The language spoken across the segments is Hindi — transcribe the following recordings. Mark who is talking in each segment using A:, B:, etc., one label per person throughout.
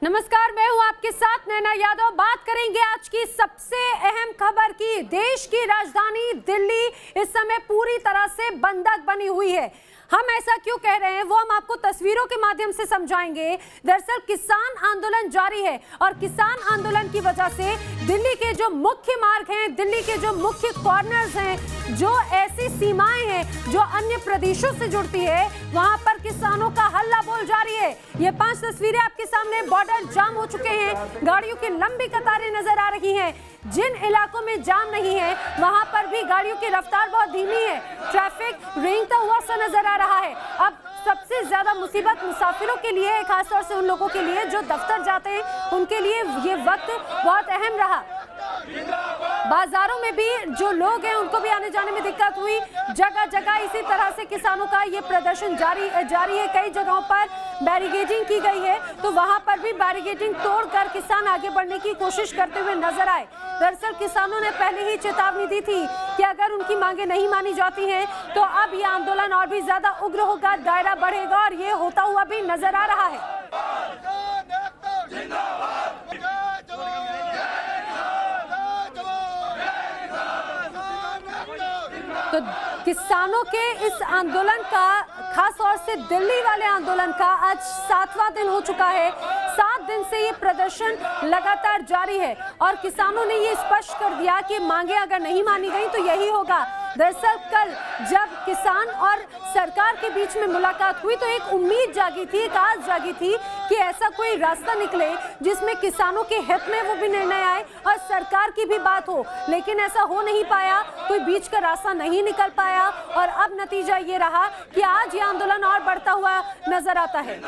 A: नमस्कार, मैं हूं आपके साथ नैना यादव। बात करेंगे आज की सबसे अहम खबर की। देश की राजधानी दिल्ली इस समय पूरी तरह से बंधक बनी हुई है। हम ऐसा क्यों कह रहे हैं वो हम आपको तस्वीरों के माध्यम से समझाएंगे। दरअसल किसान आंदोलन जारी है और किसान आंदोलन की वजह से दिल्ली के जो मुख्य मार्ग हैं, दिल्ली के जो मुख्य कॉर्नर्स हैं, जो ऐसी सीमाएं हैं जो अन्य प्रदेशों से जुड़ती है, वहां पर किसानों का हल्ला बोल जारी है। ये 5 तस्वीरें आपके सामने। बॉर्डर जाम हो चुके हैं, गाड़ियों की लंबी कतारें नजर आ रही हैं। जिन इलाकों में जाम नहीं है वहां पर भी गाड़ियों की रफ्तार बहुत धीमी है, ट्रैफिक रेंगता हुआ सा नजर आ रहा है। अब सबसे ज्यादा मुसीबत मुसाफिरों के लिए है, खासतौर से उन लोगों के लिए जो दफ्तर जाते हैं, उनके लिए ये वक्त बहुत अहम रहा। बाजारों में भी जो लोग हैं उनको भी आने जाने में दिक्कत हुई। जगह जगह इसी तरह से किसानों का ये प्रदर्शन जारी है। कई जगहों पर बैरिकेडिंग की गई है, तो वहां पर भी बैरिकेडिंग तोड़कर किसान आगे बढ़ने की कोशिश करते हुए नजर आए। दरअसल किसानों ने पहले ही चेतावनी दी थी कि अगर उनकी मांगे नहीं मानी जाती हैं तो अब ये आंदोलन और भी ज्यादा उग्र होगा, दायरा बढ़ेगा और ये होता हुआ भी नजर आ रहा है। तो किसानों के इस आंदोलन का, खास तौर से दिल्ली वाले आंदोलन का आज 7वां दिन हो चुका है। 7 दिन से ये प्रदर्शन लगातार जारी है और किसानों ने ये स्पष्ट कर दिया कि मांगे अगर नहीं मानी गई तो यही होगा। दरअसल कल जब किसान और सरकार के बीच में मुलाकात हुई तो एक उम्मीद जागी थी, एक आस जागी थी कि ऐसा कोई रास्ता निकले जिसमें किसानों के हित में वो भी निर्णय आए और सरकार की भी बात हो, लेकिन ऐसा हो नहीं पाया। कोई बीच का रास्ता नहीं निकल पाया और अब नतीजा ये रहा कि आज ये आंदोलन और बढ़ता हुआ नजर आता है।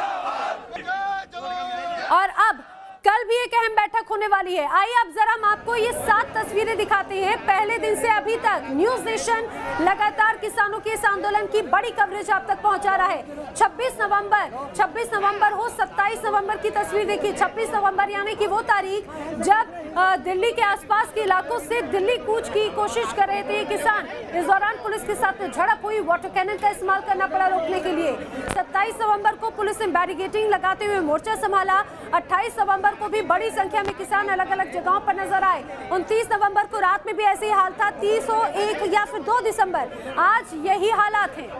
A: और अब कल भी एक अहम बैठक होने वाली है। आइए अब जरा हम आपको ये 7 तस्वीरें दिखाते हैं। पहले दिन से अभी तक न्यूज नेशन लगातार किसानों के इस आंदोलन की बड़ी कवरेज आप तक पहुंचा रहा है। 26 नवंबर हो, 27 नवंबर की तस्वीर देखिए। 26 नवंबर यानी कि वो तारीख जब दिल्ली के आसपास के इलाकों से दिल्ली कूच की कोशिश कर रहे थे किसान। इस दौरान पुलिस के साथ झड़प हुई, वाटर कैनन का इस्तेमाल करना पड़ा रोकने के लिए। 27 नवंबर को पुलिस ने बैरिकेडिंग लगाते हुए मोर्चा संभाला। 28 नवंबर को भी बड़ी संख्या में किसान अलग अलग जगहों पर नजर आए। 29 नवंबर को रात में भी ऐसे ही हाल था। 30 हो, 1 या फिर 2 दिसंबर आज यही हालात हैं।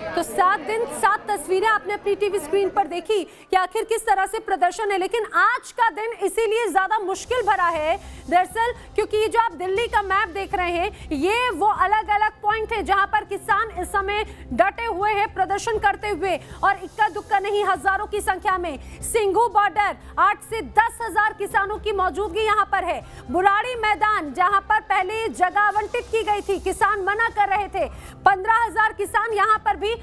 A: तो 7 दिन 7 तस्वीरें आपने अपनी टीवी स्क्रीन पर देखी कि आखिर किस तरह से प्रदर्शन है। लेकिन आज का दिन इसीलिए ज्यादा मुश्किल भरा है दरअसल क्योंकि ये जो आप दिल्ली का मैप देख रहे हैं, ये वो अलग अलग पॉइंट है जहां पर किसान इस समय डटे हुए हैं प्रदर्शन करते हुए। और इक्का दुक्का नहीं, हजारों की संख्या में सिंघू बॉर्डर 8 से 10 हजार किसानों की मौजूदगी यहाँ पर है। बुराड़ी मैदान जहां पर पहले जगह आवंटित की गई थी, किसान मना कर रहे थे। 15,000 किसान यहाँ पर भी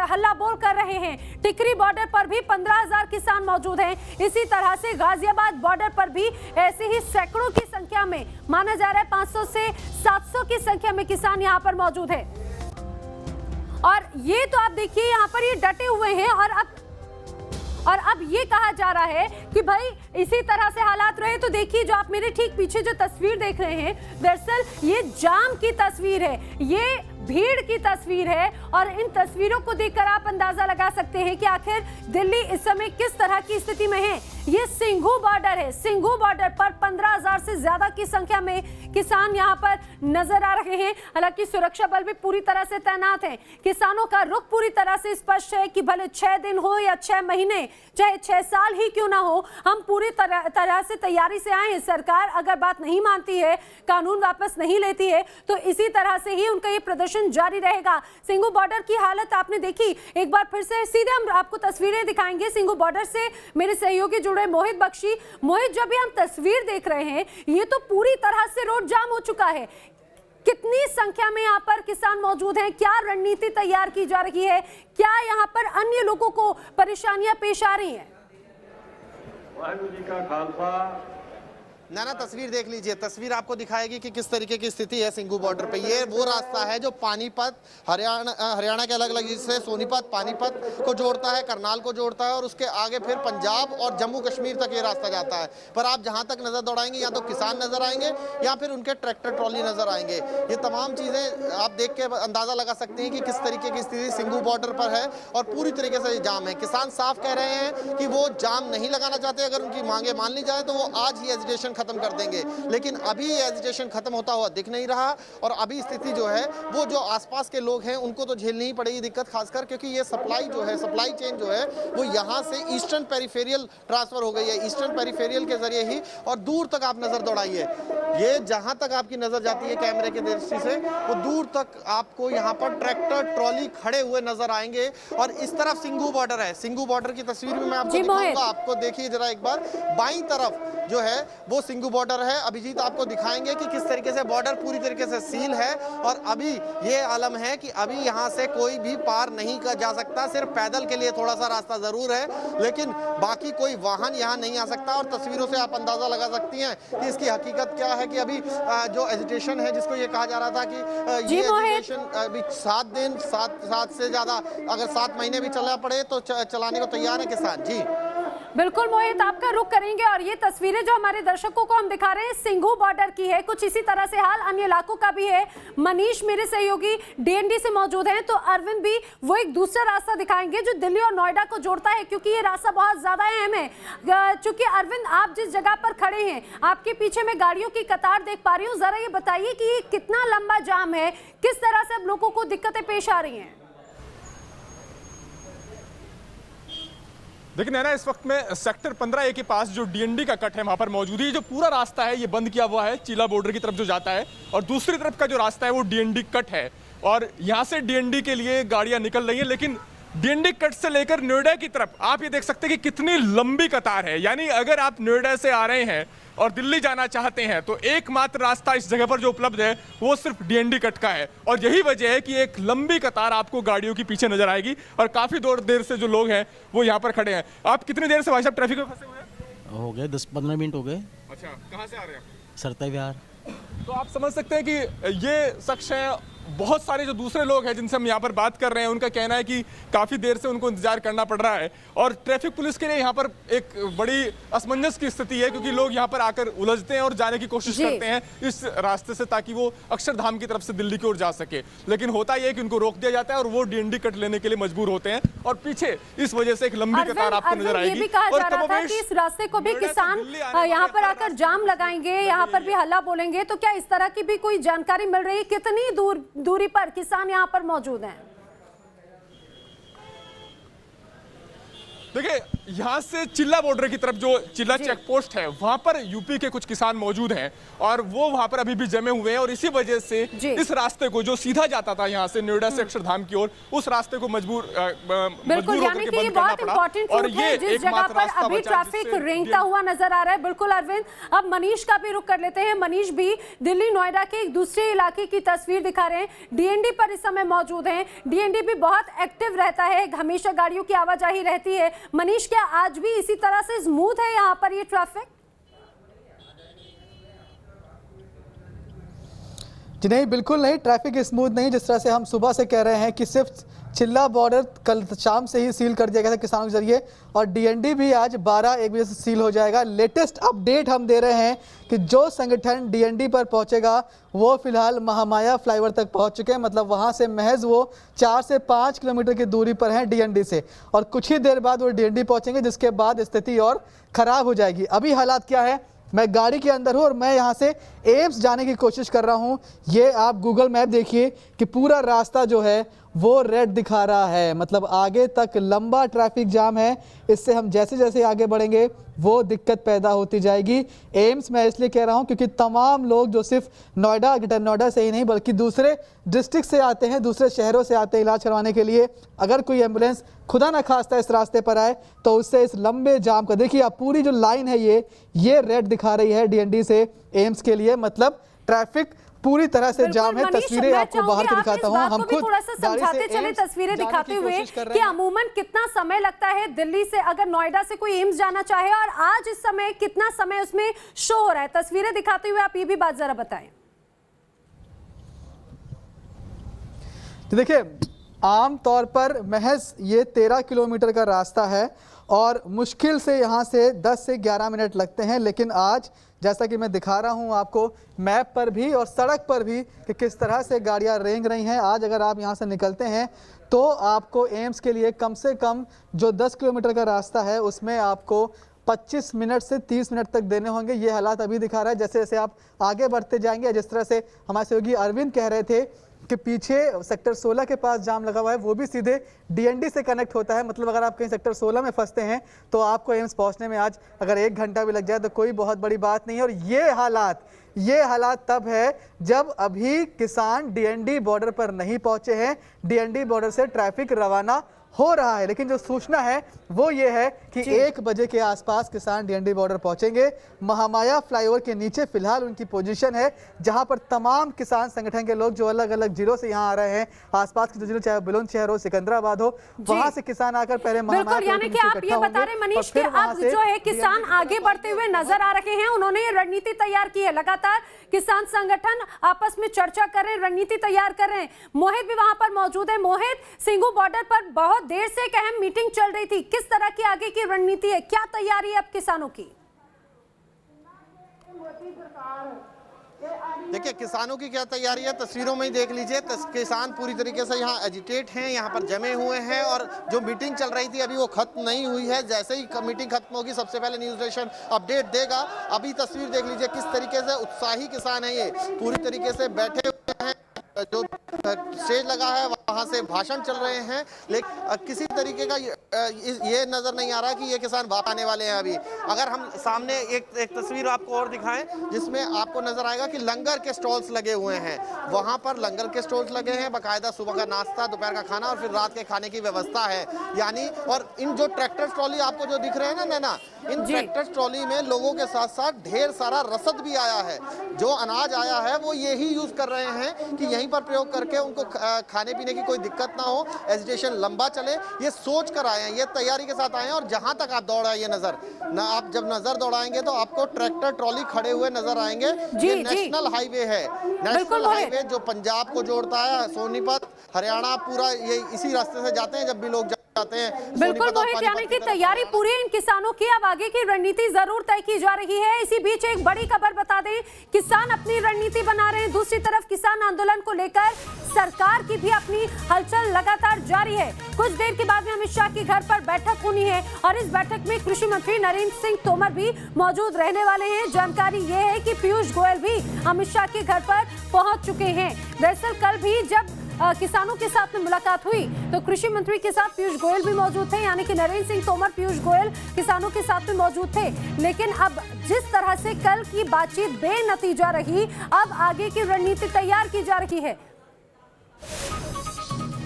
A: हल्ला बोल कर रहे हैं। टिकरी बॉर्डर पर भी 15,000 किसान मौजूद हैं। इसी तरह से गाजियाबाद बॉर्डर पर भी ऐसे ही सैकड़ों की संख्या में, माना जा रहा है 500 से 700 की संख्या में किसान यहाँ पर मौजूद है। और ये तो आप देखिए यहाँ पर ये डटे हुए हैं और अब ये कहा जा रहा है कि भाई इसी तरह से हालात रहे। तो देखिए जो आप मेरे ठीक पीछे जो तस्वीर देख रहे हैं, दरअसल ये जाम की तस्वीर है, ये भीड़ की तस्वीर है। और इन तस्वीरों को देखकर आप अंदाजा लगा सकते हैं कि आखिर दिल्ली इस समय किस तरह की स्थिति में है। ये सिंघू बॉर्डर है। सिंघू बॉर्डर पर 15,000 से ज्यादा की संख्या में किसान यहाँ पर नजर आ रहे हैं। हालांकि सुरक्षा बल भी पूरी तरह से तैनात है। किसानों का रुख पूरी तरह से स्पष्ट है कि भले 6 दिन हो या 6 महीने, चाहे 6 साल ही क्यों ना हो, हम पूरी तरह से तैयारी से आए हैं। सरकार अगर बात नहीं मानती है, कानून वापस नहीं लेती है, तो इसी तरह से ही उनका ये प्रदर्शन जारी रहेगा। सिंघू बॉर्डर की हालत आपने देखी। एक बार फिर से सीधे हम आपको तस्वीरें दिखाएंगे सिंघू बॉर्डर से। मेरे सहयोगी जुड़े मोहित बख्शी। मोहित, जब भी हम तस्वीर देख रहे हैं, ये तो पूरी तरह से रोड जाम हो चुका है। कितनी संख्या में यहाँ पर किसान मौजूद हैं? क्या रणनीति तैयार की जा रही है? क्या यहाँ पर अन्य लोगों को परेशानियां पेश आ रही हैं?
B: वाहिगुरू जी का खालसा, वाहिगुरू जी की फतेह। 7 दिन से 7 तस्वीरें आपने अपनी टीवी स्क्रीन पर देखी कि आखिर किस तरह से प्रदर्शन है। दिल्ली के मुख्य मार्ग जहां पर किसान इस समय डटे हुए हैं प्रदर्शन करते हुए। और इक्का दुक्का नहीं, हजारों की संख्या में किसान यहाँ पर ना तस्वीर देख लीजिए, तस्वीर आपको दिखाएगी कि किस तरीके की स्थिति है सिंघू बॉर्डर पे। ये वो रास्ता है जो पानीपत हरियाणा के अलग अलग जिससे सोनीपत पानीपत को जोड़ता है, करनाल को जोड़ता है और उसके आगे फिर पंजाब और जम्मू कश्मीर तक ये रास्ता जाता है। पर आप जहां तक नजर दौड़ाएंगे या तो किसान नजर आएंगे या फिर उनके ट्रैक्टर ट्रॉली नजर आएंगे। ये तमाम चीजें आप देख के अंदाजा लगा सकते हैं कि किस तरीके की स्थिति सिंघू बॉर्डर पर है और पूरी तरीके से जाम है। किसान साफ कह रहे हैं कि वो जाम नहीं लगाना चाहते, अगर उनकी मांगे मान ली जाए तो वो आज ही एजिटेशन खत्म कर देंगे, लेकिन अभी एजिटेशन खत्म होता हुआ दिख नहीं रहा और अभी स्थिति जो है वो जो आसपास के लोग हैं उनको तो झेलनी ही पड़ेगी दिक्कत, खासकर क्योंकि ये सप्लाई जो है, सप्लाई चेन जो है वो यहाँ से ईस्टर्न पेरिफेरियल ट्रांसफर हो गई है, ईस्टर्न पेरिफेरियल के जरिए ही, और दूर तक आप नजर दौड़ाइए, ये जहां तक आपकी नजर जाती है कैमरे की दृष्टि से वो दूर तक आपको यहाँ पर ट्रैक्टर ट्रॉली खड़े हुए नजर आएंगे। और इस तरफ सिंघू बॉर्डर है, सिंघू बॉर्डर की तस्वीर में मैं आपको दिखाऊंगा, आपको देखिए जरा एक बार, बाईं तरफ जो है वो सिंघू बॉर्डर है। अभिजीत आपको दिखाएंगे कि किस तरीके से बॉर्डर पूरी तरीके से सील है और अभी ये आलम है कि अभी यहाँ से कोई भी पार नहीं कर जा सकता, सिर्फ पैदल के लिए थोड़ा सा रास्ता जरूर है, लेकिन बाकी कोई वाहन यहाँ नहीं आ सकता। और तस्वीरों से आप अंदाजा लगा सकती हैं कि इसकी हकीकत क्या है कि अभी जो एजिटेशन है, जिसको ये कहा जा रहा था कि ये एजिटेशन अभी 7 दिन 7 से ज्यादा, अगर 7 महीने भी चलना पड़े तो चलाने को तैयार है किसान। जी
A: बिल्कुल मोहित, आपका रुख करेंगे और ये तस्वीरें जो हमारे दर्शकों को हम दिखा रहे हैं सिंघू बॉर्डर की है, कुछ इसी तरह से हाल अन्य इलाकों का भी है। मनीष मेरे सहयोगी डीएनडी से मौजूद हैं, तो अरविंद भी वो एक दूसरा रास्ता दिखाएंगे जो दिल्ली और नोएडा को जोड़ता है, क्योंकि ये रास्ता बहुत ज्यादा अहम है। चूंकि अरविंद आप जिस जगह पर खड़े हैं, आपके पीछे में गाड़ियों की कतार देख पा रही हूँ, जरा ये बताइए कि ये कितना लंबा जाम है, किस तरह से अब लोगों को दिक्कतें पेश आ रही हैं?
C: देखिए नैना, इस वक्त में सेक्टर 15A के पास जो डीएनडी का कट है वहां पर मौजूद है। जो पूरा रास्ता है ये बंद किया हुआ है चीला बॉर्डर की तरफ जो जाता है, और दूसरी तरफ का जो रास्ता है वो डीएनडी कट है और यहाँ से डीएनडी के लिए गाड़ियां निकल रही हैं। लेकिन डीएनडी कट से लेकर नोएडा की तरफ आप ये देख सकते हैं कि कितनी लंबी कतार है। यानी अगर आप नोएडा से आ रहे हैं और दिल्ली जाना चाहते हैं तो एकमात्र रास्ता इस जगह पर जो उपलब्ध है वो सिर्फ डीएनडी कट का है, और यही वजह है कि एक लंबी कतार आपको गाड़ियों की पीछे नजर आएगी और काफी देर से जो लोग हैं वो यहाँ पर खड़े हैं। आप कितनी देर से भाई साहब ट्रैफिक में फंसे हुए हैं?
D: हो गए 10-15 मिनट हो गए।
C: अच्छा, कहाँ से आ रहे हैं?
D: सरता विहार।
C: तो आप समझ सकते हैं कि ये शख्स हैं, बहुत सारे जो दूसरे लोग हैं जिनसे हम यहाँ पर बात कर रहे हैं, उनका कहना है कि काफ़ी देर से उनको इंतजार करना पड़ रहा है और ट्रैफिक पुलिस के लिए यहाँ पर एक बड़ी असमंजस की स्थिति है, क्योंकि लोग यहाँ पर आकर उलझते हैं और जाने की कोशिश करते हैं इस रास्ते से ताकि वो अक्षरधाम की तरफ से दिल्ली की ओर जा सके। लेकिन होता यह है कि उनको रोक दिया जाता है और वो डीएनडी कट लेने के लिए मजबूर होते हैं और पीछे इस वजह से एक लंबी कतार आपको नजर आएगी।
A: इस रास्ते को भी किसान यहाँ पर आकर जाम लगाएंगे, यहाँ पर भी हल्ला बोलेंगे, तो क्या इस तरह की भी कोई जानकारी मिल रही है? कितनी दूरी पर किसान यहाँ पर मौजूद हैं?
C: देखिए यहाँ से चिल्ला बॉर्डर की तरफ जो चिल्ला चेक पोस्ट है वहां पर यूपी के कुछ किसान मौजूद हैं और वो वहां पर अभी भी जमे हुए हैं और इसी वजह से इस रास्ते को जो सीधा जाता था यहाँ से नोएडा से अक्षरधाम की ओर, उस रास्ते को मजबूर होकर के बंद करना पड़ा। और ये
A: जिस जगह पर अभी ट्रैफिक रेंगता हुआ नजर आ रहा है। बिल्कुल अरविंद, अब मनीष का भी रुख कर लेते हैं। मनीष भी दिल्ली नोएडा के एक दूसरे इलाके की तस्वीर दिखा रहे हैं, डीएनडी पर इस समय मौजूद हैं। डीएनडी भी बहुत एक्टिव रहता है, हमेशा गाड़ियों की आवाजाही रहती है। मनीष, क्या आज भी इसी तरह से स्मूथ है यहाँ पर ये ट्रैफिक?
E: जी नहीं, बिल्कुल नहीं, ट्रैफिक स्मूथ नहीं। जिस तरह से हम सुबह से कह रहे हैं कि सिर्फ चिल्ला बॉर्डर कल शाम से ही सील कर दिया गया था किसानों के जरिए और डीएनडी भी आज 12-1 बजे से सील हो जाएगा। लेटेस्ट अपडेट हम दे रहे हैं कि जो संगठन डीएनडी पर पहुंचेगा वो फिलहाल महामाया फ्लाईओवर तक पहुंच चुके हैं, मतलब वहां से महज वो 4 से 5 किलोमीटर की दूरी पर हैं डीएनडी से, और कुछ ही देर बाद वो डीएनडी पहुंचेंगे, जिसके बाद स्थिति और खराब हो जाएगी। अभी हालात क्या है, मैं गाड़ी के अंदर हूँ और मैं यहाँ से एम्स जाने की कोशिश कर रहा हूँ। ये आप गूगल मैप देखिए कि पूरा रास्ता जो है वो रेड दिखा रहा है, मतलब आगे तक लंबा ट्रैफिक जाम है। इससे हम जैसे जैसे आगे बढ़ेंगे वो दिक्कत पैदा होती जाएगी। एम्स मैं इसलिए कह रहा हूं क्योंकि तमाम लोग जो सिर्फ नोएडा से ही नहीं बल्कि दूसरे डिस्ट्रिक्ट से आते हैं, दूसरे शहरों से आते हैं इलाज करवाने के लिए। अगर कोई एम्बुलेंस खुदा न खास्ता इस रास्ते पर आए तो उससे इस लंबे जाम का देखिए आप, पूरी जो लाइन है ये रेड दिखा रही है डीएनडी से एम्स के लिए, मतलब ट्रैफिक पूरी तरह से
A: बिल्कुल
E: जाम है।
A: मनीष,
E: तस्वीरें
A: मैं
E: आपको बाहर
A: चाहूंगी
E: की
A: आप
E: दिखाता
A: इस
E: हूँ।
A: बात
E: हम
A: को भी
E: खुद
A: थोड़ा सा
E: गाड़ी से
A: समझाते चले,
E: एम्स
A: तस्वीरें
E: जाने
A: दिखाते
E: की
A: हुए
E: कोशिश कर रहे
A: कि
E: हैं।
A: अमूमन कितना समय लगता है दिल्ली से अगर नोएडा से कोई एम्स जाना चाहे, और आज इस समय कितना समय उसमें शो हो रहा है? तस्वीरें दिखाते हुए आप ये भी बात जरा बताएं।
E: तो देखिए, आम तौर पर महज ये 13 किलोमीटर का रास्ता है और मुश्किल से यहाँ से 10 से 11 मिनट लगते हैं। लेकिन आज जैसा कि मैं दिखा रहा हूँ आपको मैप पर भी और सड़क पर भी कि किस तरह से गाड़ियाँ रेंग रही हैं। आज अगर आप यहाँ से निकलते हैं तो आपको एम्स के लिए कम से कम जो 10 किलोमीटर का रास्ता है उसमें आपको 25 मिनट से 30 मिनट तक देने होंगे। ये हालात अभी दिखा रहा है। जैसे जैसे आप आगे बढ़ते जाएंगे, जिस तरह से हमारे सहयोगी अरविंद कह रहे थे कि पीछे सेक्टर 16 के पास जाम लगा हुआ है, वो भी सीधे डीएनडी से कनेक्ट होता है। मतलब अगर आप कहीं सेक्टर 16 में फंसते हैं तो आपको एम्स पहुंचने में आज अगर 1 घंटा भी लग जाए तो कोई बहुत बड़ी बात नहीं है। और ये हालात तब है जब अभी किसान डीएनडी बॉर्डर पर नहीं पहुंचे हैं। डीएनडी बॉर्डर से ट्रैफिक रवाना हो रहा है, लेकिन जो सूचना है वो ये है कि 1 बजे के आसपास किसान डीएनडी बॉर्डर पहुंचेंगे। महामाया फ्लाईओवर के नीचे फिलहाल उनकी पोजीशन है, जहां पर तमाम किसान संगठन के लोग जो अलग अलग जिलों से यहां आ रहे हैं, आसपास के जो जिले चाहे बुलंदशहर हो, सिकंदराबाद हो, वहां से किसान आकर पहले
A: बिल्कुल, यानी कि आप ये बता रहे मनीष कि अब जो है किसान आगे बढ़ते हुए नजर आ रहे हैं। उन्होंने ये रणनीति तैयार की है, लगातार किसान संगठन आपस में चर्चा कर रहे हैं, रणनीति तैयार कर रहे हैं। मोहित भी वहां पर मौजूद है। मोहित, सिंघू बॉर्डर पर बहुत देर से एक अहम मीटिंग चल रही थी, किस तरह की आगे की रणनीति है, क्या तैयारी है अब किसानों की?
B: देखिए, किसानों की क्या तैयारी है तस्वीरों में ही देख लीजिए। किसान पूरी तरीके से यहाँ एजिटेट हैं, यहाँ पर जमे हुए हैं और जो मीटिंग चल रही थी अभी वो खत्म नहीं हुई है। जैसे ही मीटिंग खत्म होगी सबसे पहले न्यूज स्टेशन अपडेट देगा। अभी तस्वीर देख लीजिए किस तरीके से उत्साही किसान है, ये पूरी तरीके से बैठे हुए हैं। जो स्टेज लगा है वहां से भाषण चल रहे हैं, लेकिन किसी तरीके का ये नजर नहीं आ रहा कि ये किसान वापस आने वाले हैं। अभी अगर हम सामने एक तस्वीर आपको और दिखाएं जिसमें आपको नजर आएगा कि लंगर के स्टॉल्स लगे हुए हैं। वहां पर लंगर के स्टॉल्स लगे हैं, बाकायदा सुबह का नाश्ता, दोपहर का खाना और फिर रात के खाने की व्यवस्था है। यानी और इन जो ट्रैक्टर ट्रॉली आपको जो दिख रहे हैं ना नैना, इन ट्रैक्टर ट्रॉली में लोगों के साथ साथ ढेर सारा रसद भी आया है। जो अनाज आया है वो यही यूज कर रहे हैं कि यहीं पर प्रयोग करके उनको खाने पीने की कोई दिक्कत ना हो, एजिटेशन लंबा चले, ये सोच कर आए हैं, ये तैयारी के साथ आए हैं। और जहां तक आप दौड़ाइए नजर ना, आप जब नजर दौड़ाएंगे तो आपको ट्रैक्टर ट्रॉली खड़े हुए नजर आएंगे। ये नेशनल हाईवे है, नेशनल हाईवे जो पंजाब को जोड़ता है, सोनीपत, हरियाणा, पूरा ये इसी रास्ते से जाते हैं जब भी लोग जाते हैं।
A: बिल्कुल मोहित, यानी कि तैयारी पूरी इन किसानों की, अब आगे की रणनीति जरूर तय की जा रही है। इसी बीच एक बड़ी खबर बता दें, किसान अपनी रणनीति बना रहे हैं, दूसरी तरफ किसान आंदोलन को लेकर सरकार की भी अपनी हलचल लगातार जारी है। कुछ देर के बाद में अमित शाह के घर पर बैठक होनी है और इस बैठक में कृषि मंत्री नरेंद्र सिंह तोमर भी मौजूद रहने वाले हैं। जानकारी ये है कि पीयूष गोयल भी अमित शाह के घर पर पहुंच चुके हैं। दरअसल कल भी जब किसानों के साथ में मुलाकात हुई तो कृषि मंत्री के साथ पीयूष गोयल भी मौजूद थे, यानी कि नरेंद्र सिंह तोमर, पीयूष गोयल किसानों के साथ में मौजूद थे। लेकिन अब जिस तरह से कल की बातचीत बेनतीजा रही, अब आगे की रणनीति तैयार की जा रही है।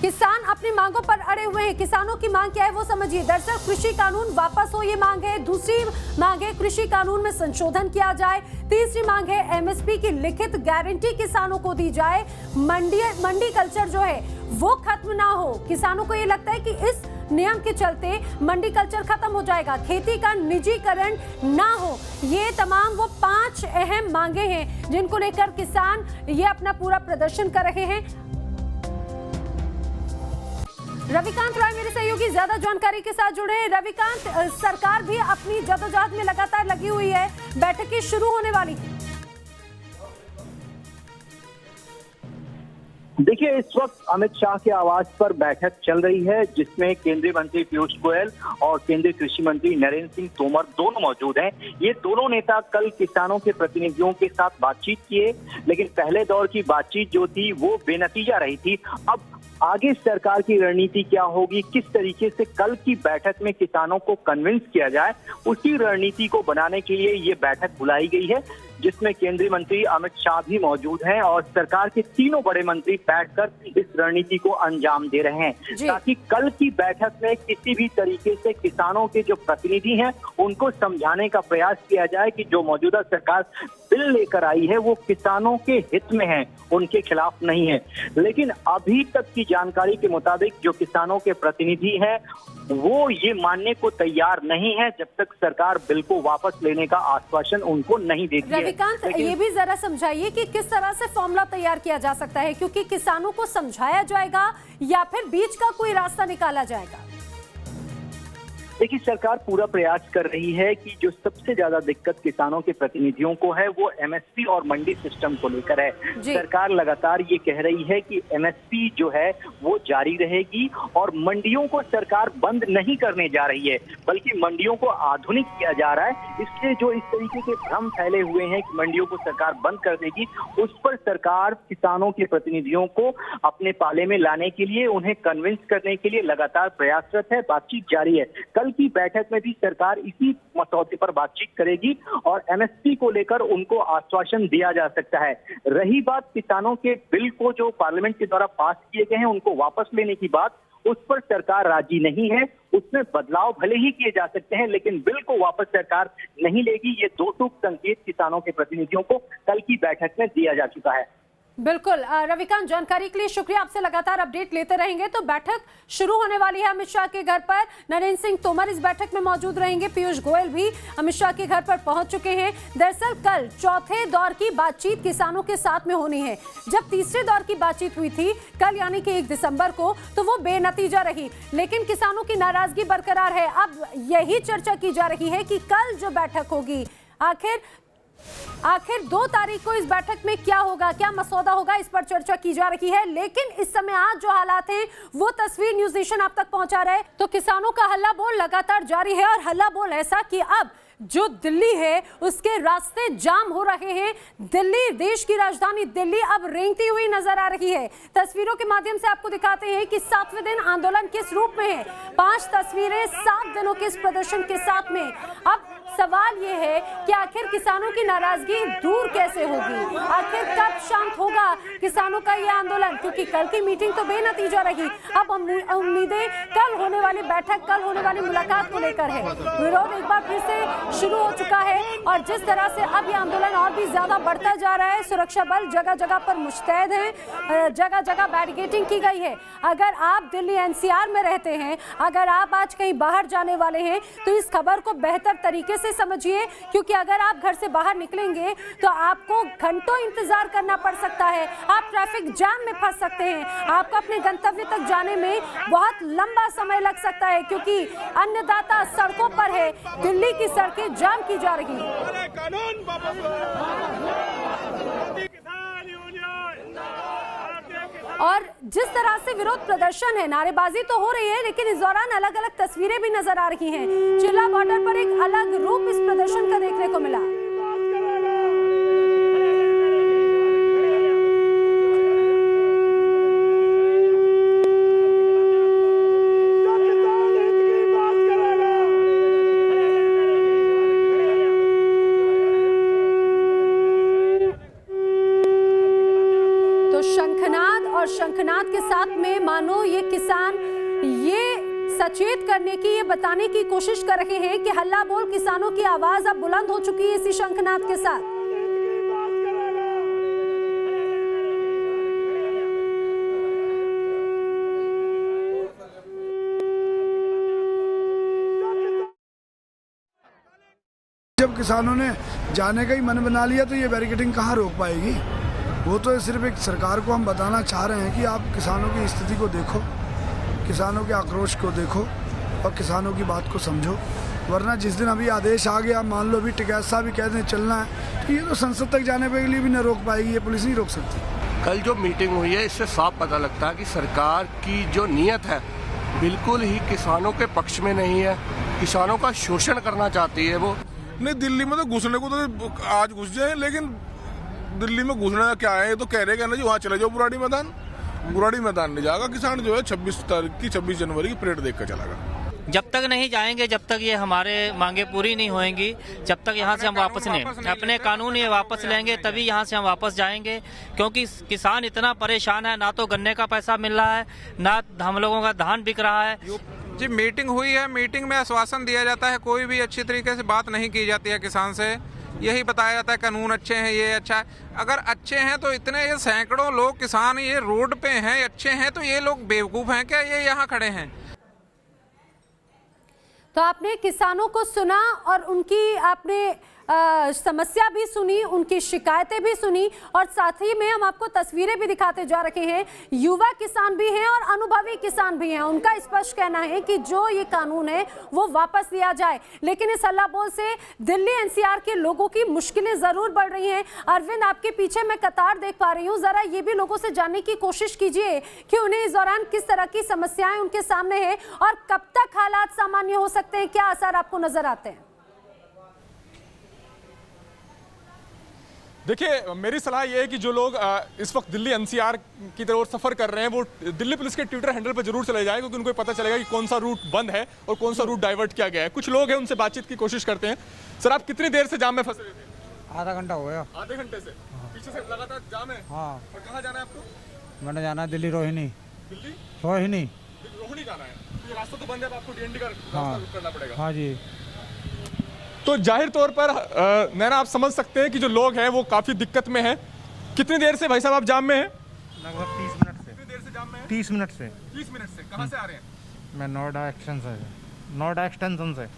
A: किसान अपनी मांगों पर अड़े हुए हैं। किसानों की मांग क्या है वो समझिए। दरअसल कृषि कानून वापस हो, ये मांग है। दूसरी मांग है कृषि कानून में संशोधन किया जाए। तीसरी मांग है एमएसपी की लिखित गारंटी किसानों को दी जाए। मंडी कल्चर जो है वो खत्म ना हो। किसानों को ये लगता है कि इस नियम के चलते मंडी कल्चर खत्म हो जाएगा, खेती का निजीकरण ना हो। ये तमाम वो 5 अहम मांगे हैं जिनको लेकर किसान ये अपना पूरा प्रदर्शन कर रहे हैं। रविकांत राय मेरे सहयोगी ज्यादा जानकारी के साथ जुड़े हैं। रविकांत, सरकार भी अपनी जदोजहद में लगातार लगी हुई है, बैठकें शुरू होने वाली है।
F: देखिए, इस वक्त अमित शाह के आवास पर बैठक चल रही है जिसमें केंद्रीय मंत्री पीयूष गोयल और केंद्रीय कृषि मंत्री नरेंद्र सिंह तोमर दोनों मौजूद हैं। ये दोनों नेता कल किसानों के प्रतिनिधियों के साथ बातचीत किए, लेकिन पहले दौर की बातचीत जो थी वो बेनतीजा रही थी। अब आगे सरकार की रणनीति क्या होगी, किस तरीके से कल की बैठक में किसानों को कन्विंस किया जाए, उसी रणनीति को बनाने के लिए ये बैठक बुलाई गई है। जिसमें केंद्रीय मंत्री अमित शाह भी मौजूद हैं और सरकार के तीनों बड़े मंत्री बैठकर इस रणनीति को अंजाम दे रहे हैं, ताकि कल की बैठक में किसी भी तरीके से किसानों के जो प्रतिनिधि हैं उनको समझाने का प्रयास किया जाए कि जो मौजूदा सरकार बिल लेकर आई है वो किसानों के हित में है, उनके खिलाफ नहीं है। लेकिन अभी तक की जानकारी के मुताबिक जो किसानों के प्रतिनिधि हैं वो ये मानने को तैयार नहीं है जब तक सरकार बिल को वापस लेने का आश्वासन उनको नहीं देती है।
A: रविकांत, ये भी जरा समझाइए कि किस तरह से फॉर्मूला तैयार किया जा सकता है, क्योंकि किसानों को समझाया जाएगा या फिर बीच का कोई रास्ता निकाला जाएगा?
F: देखिए, सरकार पूरा प्रयास कर रही है कि जो सबसे ज्यादा दिक्कत किसानों के प्रतिनिधियों को है वो एमएसपी और मंडी सिस्टम को लेकर है। सरकार लगातार ये कह रही है कि एमएसपी जो है वो जारी रहेगी और मंडियों को सरकार बंद नहीं करने जा रही है, बल्कि मंडियों को आधुनिक किया जा रहा है। इसलिए जो इस तरीके के भ्रम फैले हुए हैं कि मंडियों को सरकार बंद कर देगी, उस पर सरकार किसानों के प्रतिनिधियों को अपने पाले में लाने के लिए, उन्हें कन्विंस करने के लिए लगातार प्रयासरत है, बातचीत जारी है। कल की बैठक में भी सरकार इसी मसौदे पर बातचीत करेगी और एमएसपी को लेकर उनको आश्वासन दिया जा सकता है। रही बात किसानों के बिल को जो पार्लियामेंट के द्वारा पास किए गए हैं उनको वापस लेने की बात, उस पर सरकार राजी नहीं है। उसमें बदलाव भले ही किए जा सकते हैं लेकिन बिल को वापस सरकार नहीं लेगी। ये दो टूक संकेत किसानों के प्रतिनिधियों को कल की बैठक में दिया जा चुका है।
A: बिल्कुल रविकांत, जानकारी के लिए शुक्रिया, आपसे लगातार अपडेट लेते रहेंगे। तो बैठक शुरू होने वाली है अमित शाह के घर पर। नरेंद्र सिंह तोमर इस बैठक में मौजूद रहेंगे, पीयूष गोयल भी अमित शाह के घर पर पहुंच चुके हैं। दरअसल कल चौथे दौर की बातचीत किसानों के साथ में होनी है। जब तीसरे दौर की बातचीत हुई थी कल यानी कि 1 दिसंबर को, तो वो बेनतीजा रही, लेकिन किसानों की नाराजगी बरकरार है। अब यही चर्चा की जा रही है कि कल जो बैठक होगी आखिर 2 तारीख को इस बैठक में क्या होगा, क्या मसौदा होगा, इस पर चर्चा की जा रही है। लेकिन इस समय आज जो हालात हैं वो तस्वीर न्यूज़ नेशन आप तक पहुंचा रहा है। तो किसानों का हल्ला बोल लगातार जारी है और हल्ला बोल ऐसा कि अब जो दिल्ली है उसके रास्ते जाम हो रहे हैं। दिल्ली, देश की राजधानी दिल्ली अब रेंगती हुई नजर आ रही है। तस्वीरों के माध्यम से आपको दिखाते हैं कि 7वें दिन आंदोलन किस रूप में है। 5 तस्वीरें 7 दिनों के इस प्रदर्शन के साथ में। अब सवाल ये है कि आखिर किसानों की नाराजगी दूर कैसे होगी, आखिर कब शांत होगा किसानों का ये आंदोलन, क्योंकि कल की मीटिंग तो बेनतीजा रही। अब उम्मीदें कल होने वाली बैठक, कल होने वाली मुलाकात को लेकर है। विरोध एक बार फिर से शुरू हो चुका है और जिस तरह से अब ये आंदोलन और भी ज्यादा बढ़ता जा रहा है, सुरक्षा बल जगह जगह पर मुस्तैद हैं, जगह जगह बैरिकेडिंग की गई है। अगर आप दिल्ली एनसीआर में रहते हैं, अगर आप आज कहीं बाहर जाने वाले हैं तो इस खबर को बेहतर तरीके से समझिए, क्योंकि अगर आप घर से बाहर निकलेंगे तो आपको घंटों इंतजार करना पड़ सकता है। आप ट्रैफिक जाम में फंस सकते हैं, आपको अपने गंतव्य तक जाने में बहुत लंबा समय लग सकता है, क्योंकि अन्नदाता सड़कों पर है। दिल्ली की सड़कें जाम की जा रही है। और जिस तरह से विरोध प्रदर्शन है, नारेबाजी तो हो रही है, लेकिन इस दौरान अलग अलग तस्वीरें भी नजर आ रही हैं। चिल्ला बॉर्डर पर एक अलग रूप इस प्रदर्शन का देखने को मिला। शंखनाद के साथ में मानो ये किसान ये सचेत करने की, ये बताने की कोशिश कर रहे हैं कि हल्ला बोल किसानों की आवाज अब बुलंद हो चुकी है इसी शंखनाद के साथ।
G: जब किसानों ने जाने का ही मन बना लिया तो ये बैरिकेडिंग कहाँ रोक पाएगी। वो तो सिर्फ एक सरकार को हम बताना चाह रहे हैं कि आप किसानों की स्थिति को देखो, किसानों के आक्रोश को देखो और किसानों की बात को समझो। वरना जिस दिन अभी आदेश आ गया, मान लो अभी टिकैत साहब भी कहते हैं चलना है, तो ये तो संसद तक जाने के लिए भी न रोक पाएगी, ये पुलिस नहीं रोक सकती।
H: कल जो मीटिंग हुई है इससे साफ पता लगता है कि सरकार की जो नीयत है बिल्कुल ही किसानों के पक्ष में नहीं है, किसानों का शोषण करना चाहती है वो।
I: नहीं, दिल्ली में तो घुसने को तो आज घुस जाए, लेकिन दिल्ली में घुसना क्या है, ये तो कह रहे हैं जी वहाँ चले जाओ बुराड़ी मैदान। बुराड़ी मैदान नहीं जाएगा किसान, जो है 26 तारीख की 26 जनवरी की परेड देख कर चलेगा।
J: जब तक नहीं जाएंगे, जब तक ये हमारे मांगे पूरी नहीं होंगी, जब तक यहाँ से हम वापस नहीं अपने कानून ये वापस लेंगे, तभी यहाँ से हम वापस जाएंगे। क्योंकि किसान इतना परेशान है, ना तो गन्ने का पैसा मिल रहा है, ना हम लोगों का धान बिक रहा है।
K: जी मीटिंग हुई है, मीटिंग में आश्वासन दिया जाता है, कोई भी अच्छी तरीके से बात नहीं की जाती है किसान से। यही बताया जाता है कानून अच्छे हैं, ये अच्छा है। अगर अच्छे हैं तो इतने ये सैकड़ों लोग किसान ये रोड पे हैं, अच्छे हैं, तो ये लोग बेवकूफ़ हैं क्या ये यहाँ खड़े हैं?
A: तो आपने किसानों को सुना और उनकी आपने समस्या भी सुनी, उनकी शिकायतें भी सुनी, और साथ ही में हम आपको तस्वीरें भी दिखाते जा रहे हैं। युवा किसान भी हैं और अनुभवी किसान भी हैं। उनका स्पष्ट कहना है कि जो ये कानून है वो वापस लिया जाए, लेकिन इस हल्ला बोल से दिल्ली एनसीआर के लोगों की मुश्किलें जरूर बढ़ रही हैं। अरविंद, आपके पीछे मैं कतार देख पा रही हूँ, जरा ये भी लोगों से जानने की कोशिश कीजिए कि उन्हें इस दौरान किस तरह की समस्याएं उनके सामने है और कब तक हालात सामान्य हो सकते हैं, क्या असर आपको नजर आते हैं?
C: देखिए, मेरी सलाह यह है कि जो लोग इस वक्त दिल्ली एनसीआर की तरफ सफर कर रहे हैं वो दिल्ली पुलिस के ट्विटर हैंडल पर जरूर चले जाएं, क्योंकि उनको पता चलेगा कि कौन सा रूट बंद है और कौन सा रूट डाइवर्ट किया गया है। कुछ लोग हैं, उनसे बातचीत की कोशिश करते हैं। सर, आप कितनी देर से जाम में फंसे हुए थे?
L: आधा घंटा हो गया।
C: आधे घंटे से पीछे से लगातार जाम है?
L: हाँ।
C: और कहाँ जाना है आपको?
L: मैंने जाना है दिल्ली रोहिणी।
C: दिल्ली
L: रोहिणी
C: रोहिणी जाना है। तो ये रास्ता तो बंद है, आपको डीएनडी का
L: हाँ।
C: रास्ता करना पड़ेगा।
L: हाँ जी।
C: तो जाहिर तौर पर नैना, आप समझ सकते हैं कि जो लोग हैं वो काफी दिक्कत में हैं। कितनी देर से भाई साहब आप जाम में हैं?
L: लगभग 30 मिनट से।
C: कितनी देर से जाम में हैं?
L: 30 मिनट से।
C: 30 मिनट से। कहाँ से आ रहे हैं?
L: मैं नोएडा एक्सटेंशन से।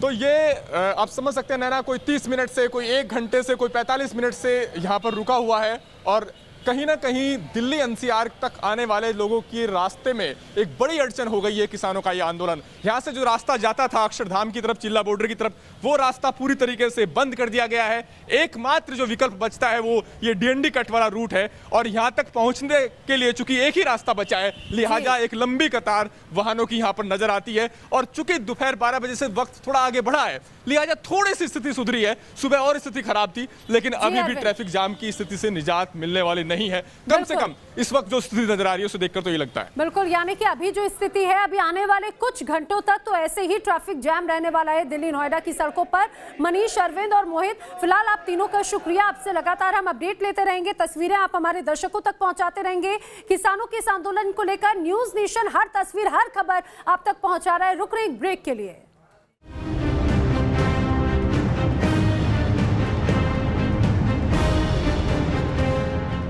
C: तो ये आप समझ सकते हैं नैना, कोई 30 मिनट से, कोई 1 घंटे से, कोई 45 मिनट से यहाँ पर रुका हुआ है, और कहीं ना कहीं दिल्ली एनसीआर तक आने वाले लोगों की रास्ते में एक बड़ी अड़चन हो गई है किसानों का ये आंदोलन। यहाँ से जो रास्ता जाता था अक्षरधाम की तरफ, चिल्ला बॉर्डर की तरफ, वो रास्ता पूरी तरीके से बंद कर दिया गया है। एकमात्र जो विकल्प बचता है वो ये डीएनडी कट वाला रूट है, और यहाँ तक पहुँचने के लिए चूंकि एक ही रास्ता बचा है, लिहाजा एक लंबी कतार वाहनों की यहाँ पर नजर आती है। और चूंकि दोपहर 12 बजे से वक्त थोड़ा आगे बढ़ा है, लिहाजा थोड़ी सी स्थिति सुधरी है। सुबह और स्थिति खराब थी, लेकिन अभी भी ट्रैफिक जाम की स्थिति से निजात मिलने वाली नहीं है। कम से कम इस वक्त जो स्थिति नजर आ रही है उसे देखकर तो ये लगता है।
A: बिल्कुल, यानी कि अभी जो स्थिति है, अभी आने वाले कुछ घंटों तक तो ऐसे ही ट्रैफिक जैम रहने वाला है दिल्ली नोएडा की सड़कों पर। मनीष, अरविंद और मोहित, फिलहाल आप तीनों का शुक्रिया। आपसे लगातार हम अपडेट लेते रहेंगे, तस्वीरें आप हमारे दर्शकों तक पहुंचाते रहेंगे। किसानों के इस आंदोलन को लेकर न्यूज नेशन हर तस्वीर, हर खबर आप तक पहुंचा रहा है। रुक रहे एक ब्रेक के लिए।